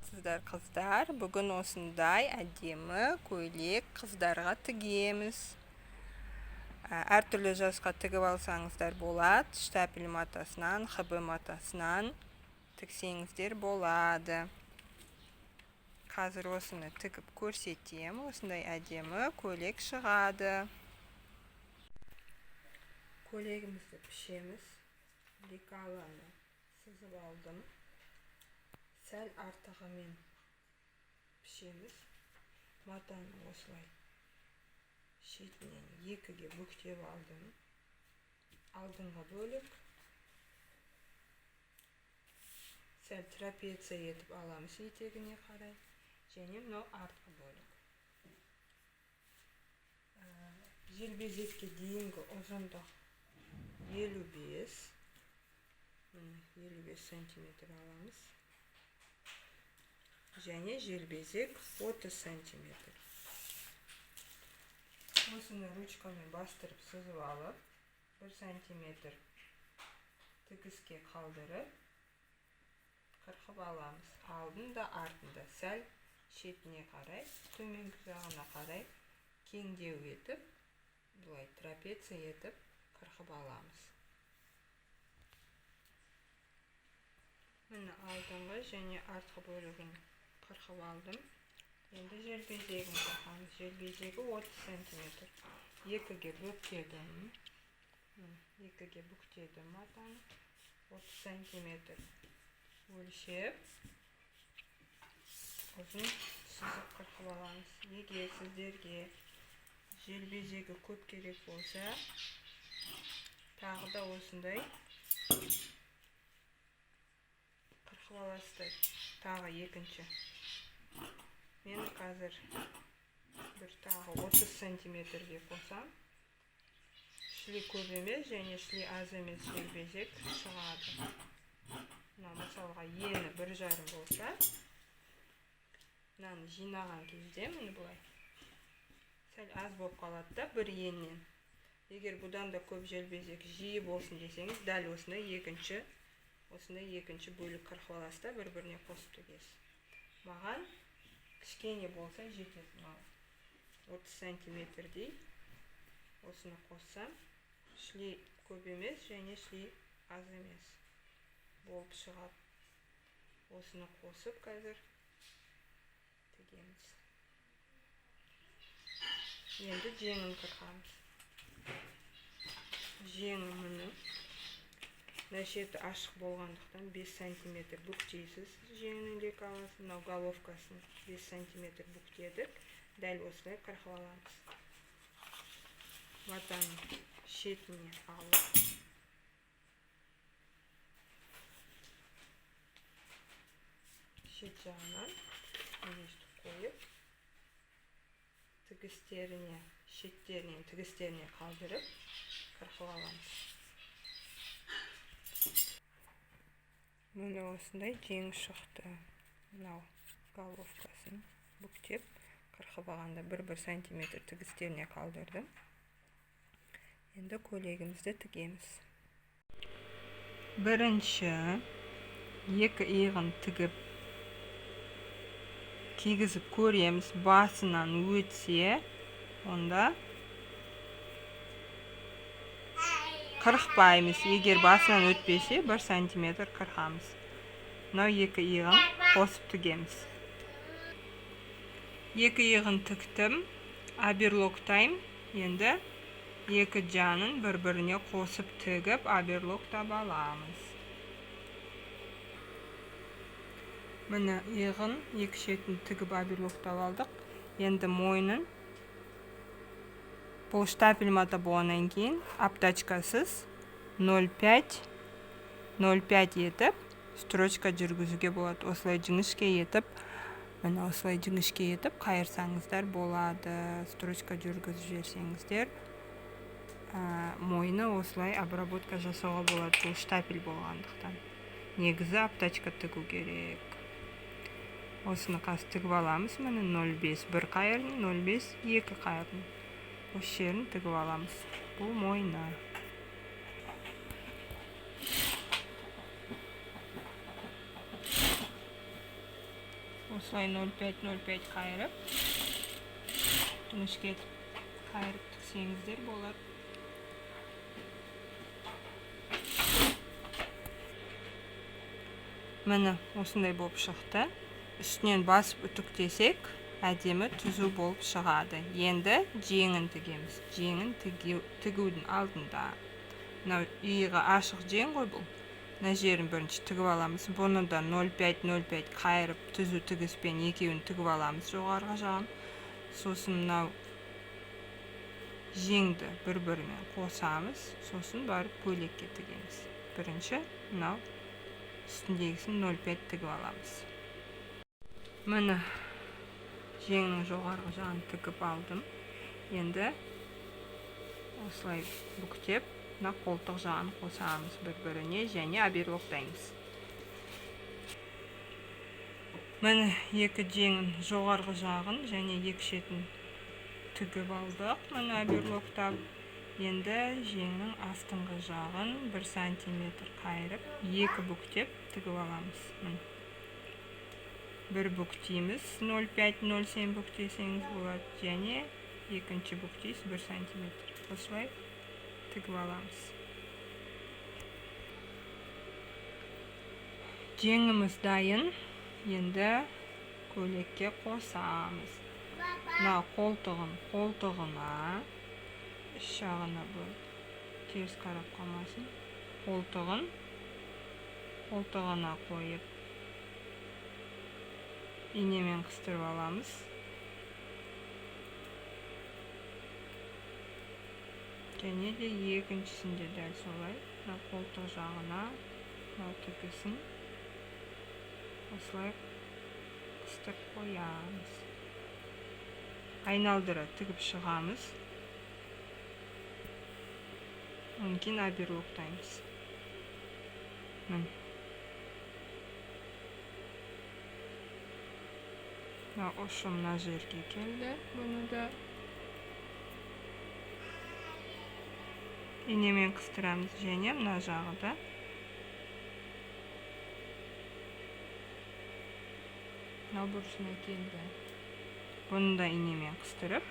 саламатсыздар қыздар. Бүгін осындай әдемі көйлек қыздарға тігеміз. Әртүрлі жасқа тігіп алсаңыздар болады. Штапель матасынан, ХБ матасынан тіксеңіздер болады. Қазір осыны тігіп көрсетем. Осындай әдемі көйлек шығады. Көйлегімізді пішеміз. Лекаланы сызып алдым. Сәл артығымен пішеміз. Матаны осылай шетінен екіге бүктеп алдым. Алдыңғы бөлік сәл трапеция етіп аламыз етегіне қарай. Және мынау артқы бөлік. Желбезекке дейінгі ұзындық 55 сантиметр аламыз. Және желбезек 30 сантиметр. Осыны ручкамен бастырып сызып алып, 1 сантиметр тігіске қалдырып, қырқып аламыз. Алдында артында сәл шетіне қарай, төменгі жағына қарай кеңдеу етіп, бұлай трапеция етіп қырқып аламыз. Міне алдыңғы және артқы бөлігін қырқып алдым. Енді желбезегін қырқамыз. Желбезегі 30 сантиметр. Екіге бүктедім. Екіге бүктедім матаны. 30 сантиметр өлшеп, ұзын сызып қырқып аламыз. Егер сіздерге желбезегі көп керек болса, тағы да осындай қырқып аласыздар. Тағы екінші. Мен қазір бір тағы 30 сантиметрге қосам. Шлі көп емес және шлі аз емес желбезек шығады. Мысалға ені 1,5 болса, мынаны жинаған кезде міне бұлай сәл аз болып қалады да бір еннен. Егер бұдан да көп желбезек жиі болсын десеңіз, дәл осындай екінші бөлік қырқып аласыз, бір-біріне қосып тігесіз. Маған кішкене болса жетеді. 30 сантиметрдей осыны қоссам, шлі көп емес және шлі аз емес болып шығады. Осыны қосып қазір тігеміз. Енді жеңін қырқамыз. Жеңі мұны шеті ашық болғандықтан 5 сантиметр бүктейсіз. Жеңінің лекаласын, мынау головкасын 5 сантиметр бүктедік. Дәл осылай қырқып аламыз. Матаны шетіне алып, шет жағынан үлестіп қойып, тігістеріне, шеттерінен тігістеріне қалдырып қырқып аламыз. Міне осындай жең шықты. Мынау головкасын бүктеп, қырқып алғанда 1-1 сантиметр тігістеріне қалдырдым. Енді көйлегімізді тігеміз. Бірінші екі иығын тігіп кигізіп көреміз. Басынан өтсе, онда қырықпаймыз. Егер басынан өтпесе 1 сантиметр қырқамыз. Мынау екі иығын қосып тігеміз. Екі иығын тіктім, аберлоктайм. Енді екі жанын бір-біріне қосып тігіп, аберлоктап аламыз. Міне иығын екі шетін тігіп аберлоктап алдық. Енді мойнын бұл штапель мата болғаннан кейін аптачкасыз 0,5 етіп строчка жүргізуге болады. Осылай жіңішке етіп, міне осылай жіңішке етіп қайырсаңыздар болады. Строчка жүргізіп жерсеңіздер, мойны осылай обработка жасауға болады. Бұл штапель болғандықтан. Негізі аптачка тігу керек. Осыны қазір тігіп аламыз. Міне 0,5 бір қайырдың, 0,5 екі қайырдың. Осы жерін тігіп аламыз. Бұл мойны. осылай 0,5 қайырып, түнішкетіп қайырып тіксеңіздер болады. Міне осындай болып шықты. Үстінен басып үтіктесек, әдемі түзу болып шығады. Енді жеңін тігеміз. Жеңін тігудің алдында. Мынау иығы ашық жең ғой бұл. Мына жерін бірінші тігіп аламыз. Бұны да 0,5 қайырып түзу тігіспен екеуін тігіп аламыз жоғарғы жағын. Сосын мынау жеңді бір-бірімен қосамыз. Сосын барып көйлекке тігеміз. Бірінші мынау үстіндегісін 0,5 тігіп аламыз. Міне жеңнің жоғарғы жағын тігіп алдым. Енді осылай бүктеп, мына қолтық жағын қосамыз бір-біріне және оберлоктаймыз. Міне екі жеңнің жоғарғы жағын және екі шетін тігіп алдық. Міне оберлоктап. Енді жеңнің астыңғы жағын 1 см қайырып, екі бүктеп тігіп аламыз. Бір бүктейміз, 0,5-0,7 бүктесеңіз болады, және екінші бүктейсіз 1 см. Осылай тігіп аламыз. Жеңіміз дайын. Енді көйлекке қосамыз. Мына қолтығына үш жағына бөліп, теріс қарап қалмасын. Қолтығына қойып, инемен қыстырып аламыз. Және де екіншісінде дәл солай. Мына қолтық жағына, мына тігісін осылай қыстырып қоямыз. Айналдыра тігіп шығамыз. Ondan кейін оберлоктаймыз. Ұшы мына жерге келді. Бұны да инемен қыстырамыз, және мына жағы да мына бұрышына келді. Бұны да инемен қыстырып,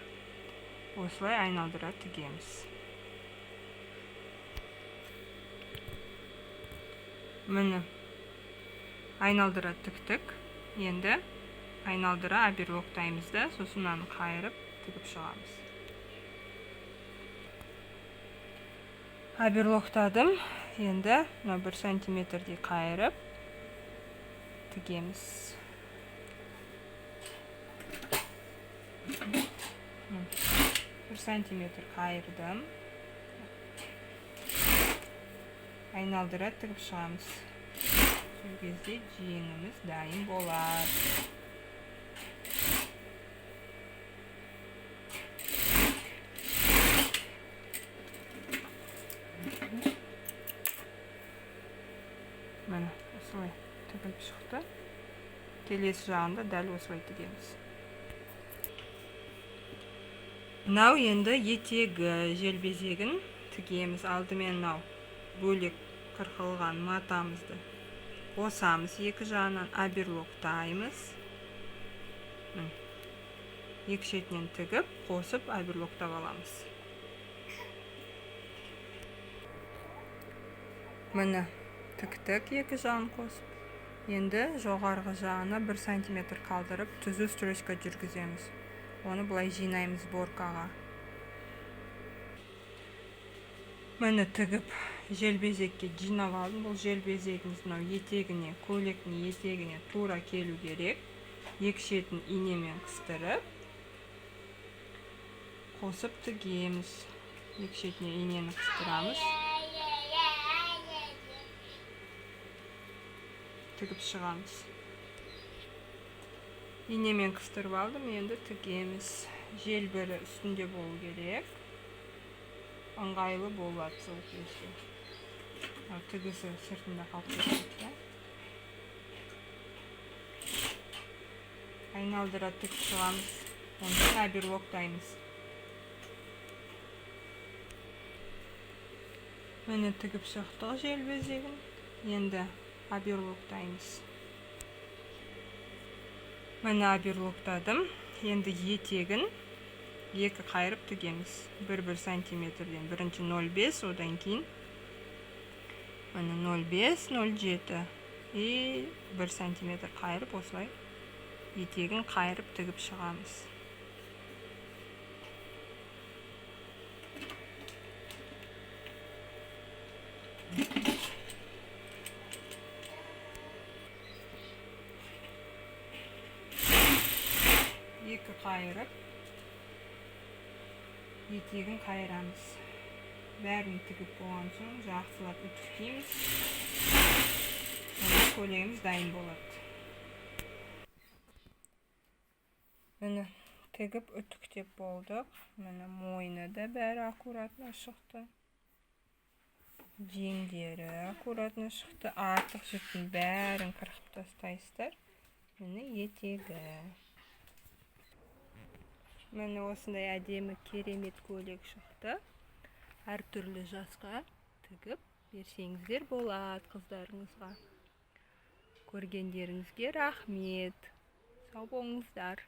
осылай айналдыра тігеміз. Міне айналдыра тіктік. Енді айналдыра оберлоктаймыз да, сосын мынаны қайырып тігіп шығамыз. Оберлоктадым. Енді 1 см-дей қайырып тігеміз. 1 см қайырдым. Айналдыра тігіп шығамыз. Сол кезде жеңіміз дайын болады. Міне, осылай тігіліп шықты. Келесі жағында дәл осылай тігеміз. Мынау енді етегі желбезегін тігеміз. Алдымен мынау бөлек қырқылған матамызды қосамыз, екі жағынан оберлоктаймыз. Екі шетінен тігіп, қосып оберлоктап аламыз. Міне тіктік екі жағын қосып. Енді жоғарғы жағына 1 см қалдырып, түзу строчка жүргіземіз. Оны бұлай жинаймыз боркаға. Міне тігіп желбезекке жинап алдым. Бұл желбезегіміз етегіне, көйлектің етегіне тура келу керек. Екі шетін инемен қыстырып, қосып тігеміз. Екі шетіне инені қыстырамыз. Тігіп шығамыз. Инемен қыстырып алдым, енді тігеміз. Желбірі үстінде болу керек. Ыңғайлы болады сол кезде. Тігісі сыртында қалып кетеді. Айналдыра тігіп шығамыз. Онdan оберлоктаймыз. Міне тігіп шықтық желбезегін. Енді оберлоктаймыз. Мына берлоктадым. Енді етегін екі қайырып тігеміз. 1-1 сантиметрден. Бірінші 0,5, одан кейін мына 0,5, 0,7 и 1 сантиметр қайырып, осылай етегін қайырып тігіп шығамыз. Екі қайырып етегін қайырамыз. Бәрін тігіп болған соң жақсылап үтіктейміз. Сонда көйлегіміз дайын болады. Міне тігіп үтіктеп болдық. Міне мойны да бәрі аккуратно шықты. Жеңдері аккуратно шықты. Артық жіптің бәрін қырқып тастайсыздар. Міне етегі. Міне осындай әдемі керемет көйлек шықты. Әр түрлі жасқа тігіп берсеңіздер болады қыздарыңызға. Көргендеріңізге рахмет. Сау болыңыздар.